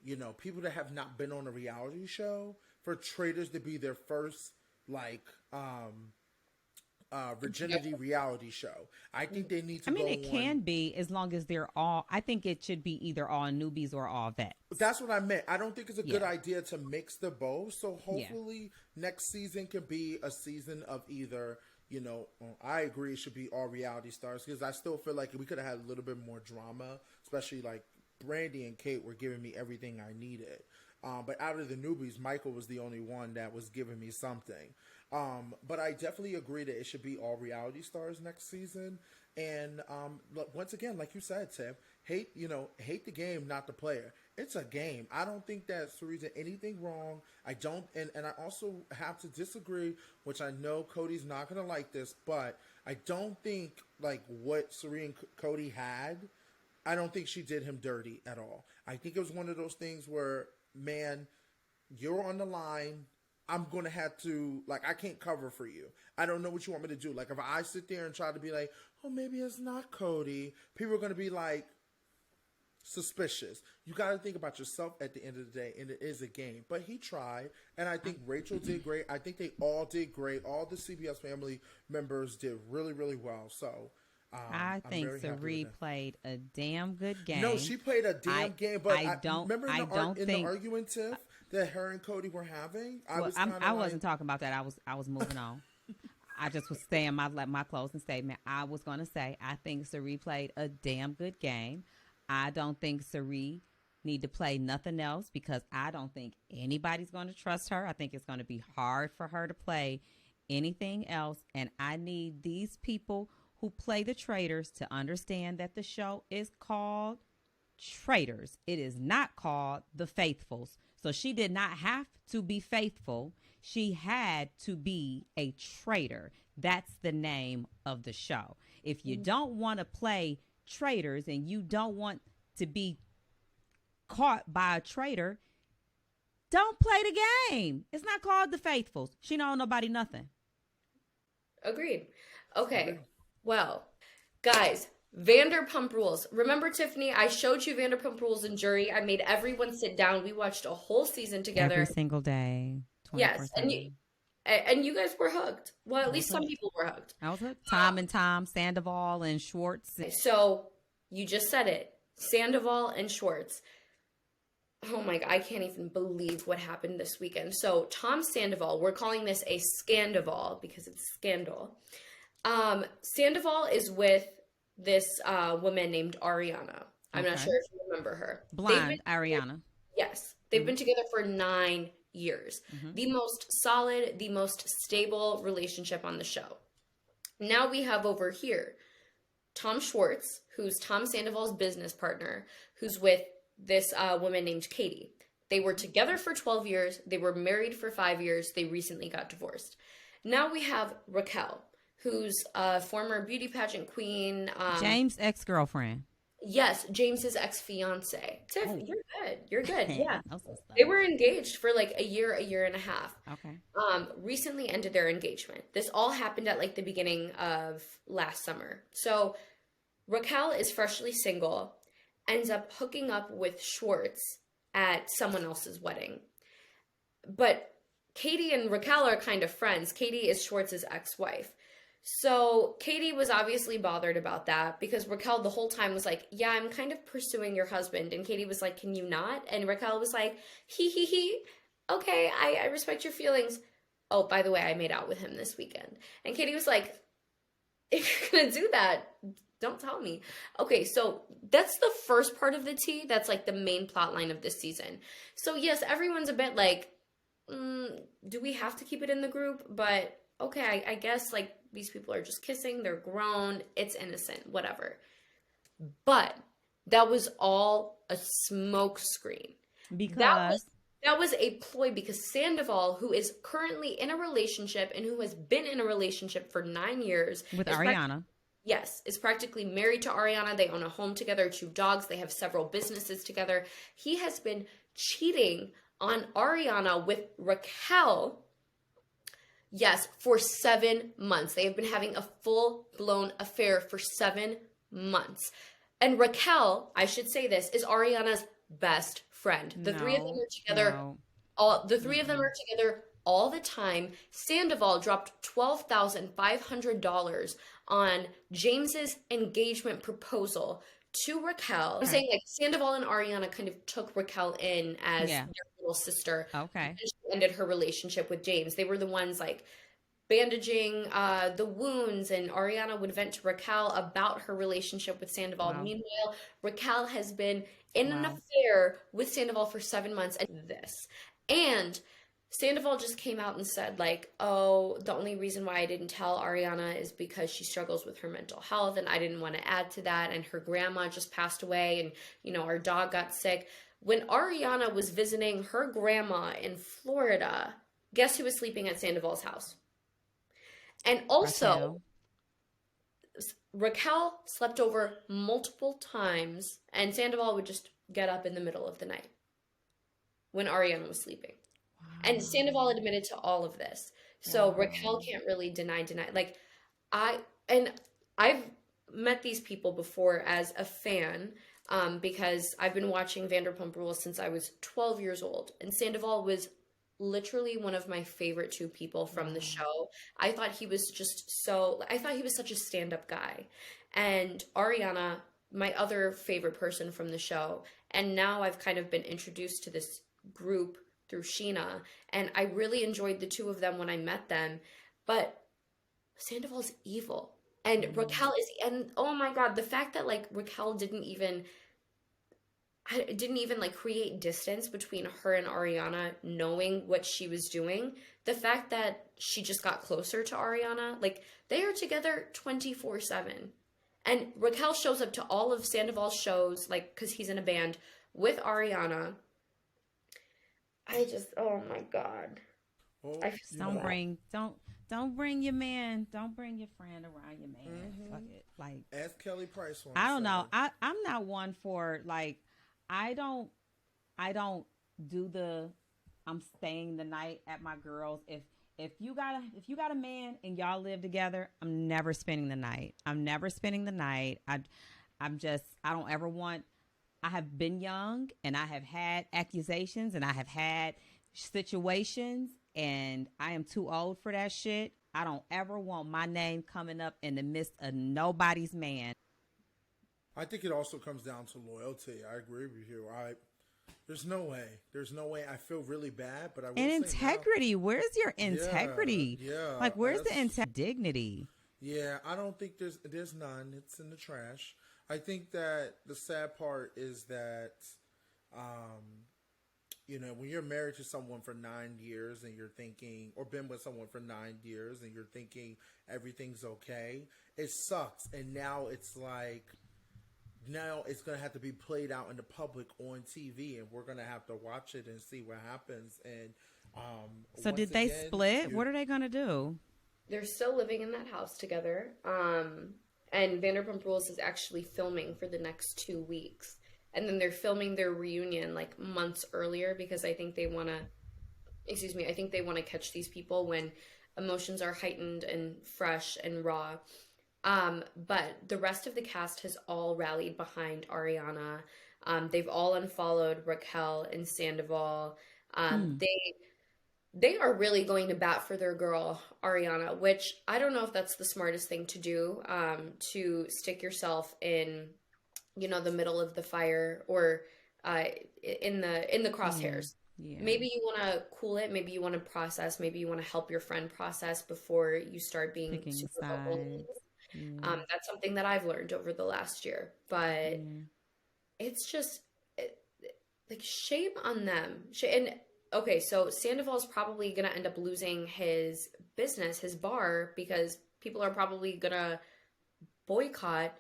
you know, people that have not been on a reality show, for Traitors to be their first, like, virginity reality show. I think they need to go on. It can be, as long as they're all, I think it should be either all newbies or all vets. That's what I meant. I don't think it's a good idea to mix the both. So hopefully next season can be a season of either, you know, I agree it should be all reality stars, because I still feel like we could have had a little bit more drama, especially like Brandy and Kate were giving me everything I needed. But out of the newbies, Michael was the only one that was giving me something. But I definitely agree that it should be all reality stars next season. And once again, like you said, Tiff, hate the game, not the player. It's a game. I don't think that Cirie did anything wrong. I don't, and I also have to disagree, which I know Cody's not going to like this, but I don't think, like, what Cirie and Cody had, I don't think she did him dirty at all. I think it was one of those things where, man, you're on the line. I'm going to have to, like, I can't cover for you. I don't know what you want me to do. Like, if I sit there and try to be like, oh, maybe it's not Cody, people are going to be like, suspicious. You got to think about yourself at the end of the day, and it is a game. But he tried, and I think Rachel did great. I think they all did great. All the CBS family members did really, really well. So I think Cirie played a damn good game. No, she played a damn game. But I don't remember in the argument, Tiff, that her and Cody were having. I wasn't talking about that. I was moving on. I just was saying my closing statement. I was going to say I think Cirie played a damn good game. I don't think Cirie need to play nothing else, because I don't think anybody's going to trust her. I think it's going to be hard for her to play anything else. And I need these people who play the traitors to understand that the show is called Traitors. It is not called The Faithfuls. So she did not have to be faithful. She had to be a traitor. That's the name of the show. If you don't want to play traitors and you don't want to be caught by a traitor, don't play the game. It's not called The Faithfuls. She don't owe nobody nothing. Agreed. Okay. Well, guys, Vanderpump Rules. Remember, Tiffany, I showed you Vanderpump Rules in jury. I made everyone sit down. We watched a whole season together. Every single day. Yes. And you guys were hooked. Well, at least some people were hooked. I was hooked. Tom, Sandoval, and Schwartz. So you just said it. Sandoval and Schwartz. Oh my God, I can't even believe what happened this weekend. So Tom Sandoval, we're calling this a SCANDovAL because it's scandal. Sandoval is with this woman named Ariana. I'm not sure if you remember her. Blonde Ariana. Yes. They've been together for 9 years. The most solid, the most stable relationship on the show. Now we have over here Tom Schwartz, who's Tom Sandoval's business partner, who's with this woman named Katie. They were together for 12 years. They were married for 5 years. They recently got divorced. Now we have Raquel, who's a former beauty pageant queen. James' ex-girlfriend. Yes, James's ex-fiance. Tiff, you're good. You're good. Yeah. They were engaged for like a year and a half. Okay. Recently ended their engagement. This all happened at like the beginning of last summer. So Raquel is freshly single, ends up hooking up with Schwartz at someone else's wedding. But Katie and Raquel are kind of friends. Katie is Schwartz's ex-wife. So Katie was obviously bothered about that because Raquel the whole time was like, yeah, I'm kind of pursuing your husband. And Katie was like, can you not? And Raquel was like, he. Okay, I respect your feelings. Oh, by the way, I made out with him this weekend. And Katie was like, if you're going to do that, don't tell me. Okay, so that's the first part of the tea. That's like the main plot line of this season. So yes, everyone's a bit like, do we have to keep it in the group? But okay, I guess like these people are just kissing. They're grown. It's innocent, whatever. But that was all a smoke screen. Because that was a ploy because Sandoval, who is currently in a relationship and who has been in a relationship for 9 years. With Ariana. Yes, is practically married to Ariana. They own a home together, 2 dogs. They have several businesses together. He has been cheating on Ariana with Raquel, yes, for 7 months. They have been having a full-blown affair for 7 months. And Raquel, I should say this, is Ariana's best friend. The three of them are together. The three of them are together all the time. Sandoval dropped $12,500 on James's engagement proposal to Raquel. I'm saying like Sandoval and Ariana kind of took Raquel in as their little sister. Okay. And she ended her relationship with James. They were the ones like bandaging the wounds, and Ariana would vent to Raquel about her relationship with Sandoval. Wow. Meanwhile, Raquel has been in an affair with Sandoval for 7 months. And Sandoval just came out and said, like, oh, the only reason why I didn't tell Ariana is because she struggles with her mental health, and I didn't want to add to that, and her grandma just passed away, and, you know, our dog got sick. When Ariana was visiting her grandma in Florida, guess who was sleeping at Sandoval's house? And also, Raquel slept over multiple times, and Sandoval would just get up in the middle of the night when Ariana was sleeping. Wow. And Sandoval admitted to all of this. So Raquel can't really deny. Like, I've met these people before as a fan, because I've been watching Vanderpump Rules since I was 12 years old. And Sandoval was literally one of my favorite 2 people from the show. I thought he was such a stand-up guy. And Ariana, my other favorite person from the show. And now I've kind of been introduced to this group through Sheena, and I really enjoyed the 2 of them when I met them. But Sandoval's evil, and Raquel is, and oh my god, the fact that like Raquel didn't even like create distance between her and Ariana, knowing what she was doing. The fact that she just got closer to Ariana, like they are together 24/7, and Raquel shows up to all of Sandoval's shows, like because he's in a band with Ariana. Oh my god. Don't bring your man, don't bring your friend around your man. Fuck it. Like, as Kelly Price once I don't know. I'm not one for like, I don't do the I'm staying the night at my girls. If you got a man and y'all live together, I'm never spending the night. I don't ever want. I have been young, and I have had accusations, and I have had situations, and I am too old for that shit. I don't ever want my name coming up in the midst of nobody's man. I think it also comes down to loyalty. I agree with you. There's no way. I feel really bad, but I will and integrity. Now, where's your integrity? Yeah. Like, where's the dignity? Yeah, I don't think there's none. It's in the trash. I think that the sad part is that, when you're married to someone for 9 years and you're thinking, or been with someone for 9 years and you're thinking everything's okay, it sucks. And now it's like, now it's going to have to be played out in the public on TV, and we're going to have to watch it and see what happens. And so did they split? What are they going to do? They're still living in that house together. And Vanderpump Rules is actually filming for the next 2 weeks. And then they're filming their reunion like months earlier because I think they want to catch these people when emotions are heightened and fresh and raw. But the rest of the cast has all rallied behind Ariana. They've all unfollowed Raquel and Sandoval. They are really going to bat for their girl, Ariana, which I don't know if that's the smartest thing to do, to stick yourself in, the middle of the fire or in the crosshairs. Yeah. Maybe you want to cool it. Maybe you want to process. Maybe you want to help your friend process before you start being picking super sides. That's something that I've learned over the last year. But it's just like shame on them. And okay, so Sandoval's probably going to end up losing his business, his bar, because people are probably going to boycott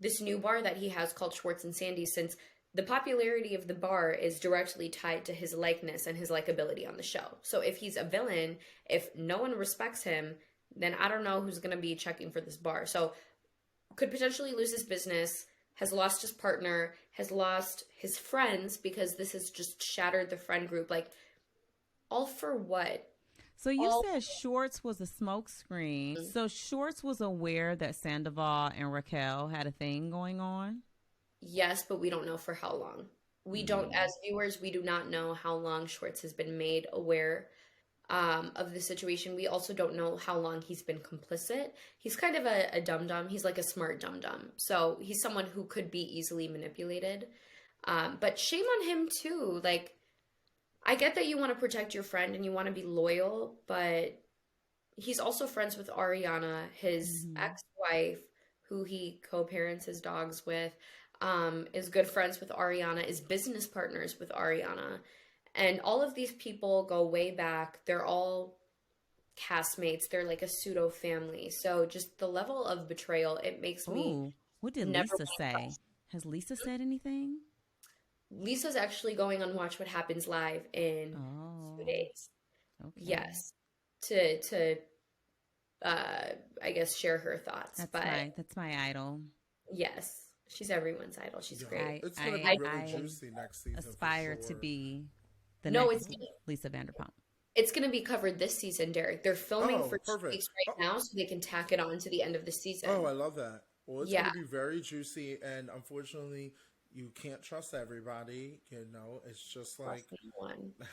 this new bar that he has called Schwartz and Sandy, since the popularity of the bar is directly tied to his likeness and his likability on the show. So if he's a villain, if no one respects him, then I don't know who's going to be checking for this bar. So could potentially lose his business, has lost his partner, has lost his friends, because this has just shattered the friend group. Like, all for what? So you said Schwartz was a smokescreen. Mm-hmm. So Schwartz was aware that Sandoval and Raquel had a thing going on? Yes, but we don't know for how long. We don't, as viewers, we do not know how long Schwartz has been made aware of the situation. We also don't know how long he's been complicit. He's kind of a dum-dum. He's like a smart dum-dum. So he's someone who could be easily manipulated. But shame on him too. Like, I get that you want to protect your friend and you want to be loyal, but he's also friends with Ariana, his ex-wife, who he co-parents his dogs with, is good friends with Ariana, is business partners with Ariana. And all of these people go way back. They're all castmates. They're like a pseudo family. So just the level of betrayal, it makes me. What did Lisa say? Has Lisa said anything? Lisa's actually going on Watch What Happens Live in 2 days. Okay. Yes. To I guess share her thoughts. That's my idol. Yes. She's everyone's idol. She's great. It's going to be really juicy next season. Aspire to be the next Lisa Vanderpump. It's going to be covered this season, Derek. They're filming for 2 weeks right now, so they can tack it on to the end of the season. Oh, I love that. Well, it's going to be very juicy, and unfortunately, you can't trust everybody. It's just like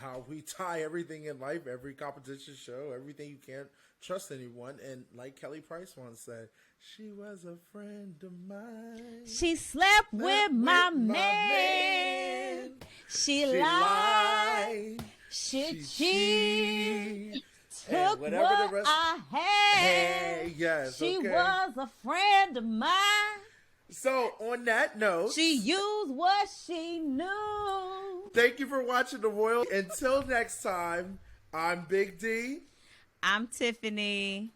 how we tie everything in life, every competition show, everything. You can't trust anyone. And like Kelly Price once said, she was a friend of mine. She slept with my man. She lied. She cheated. Took what I had. Yes, she was a friend of mine. So, on that note, she used what she knew. Thank you for watching The Royal. Until next time, I'm Big D. I'm Tiffany.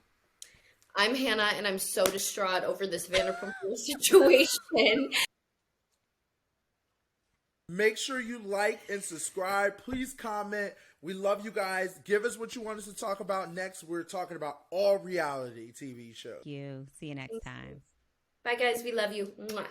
I'm Hannah, and I'm so distraught over this Vanderpump Rules situation. Make sure you like and subscribe. Please comment. We love you guys. Give us what you want us to talk about next. We're talking about all reality TV shows. Thank you. See you next time. Bye, guys. We love you. Mwah.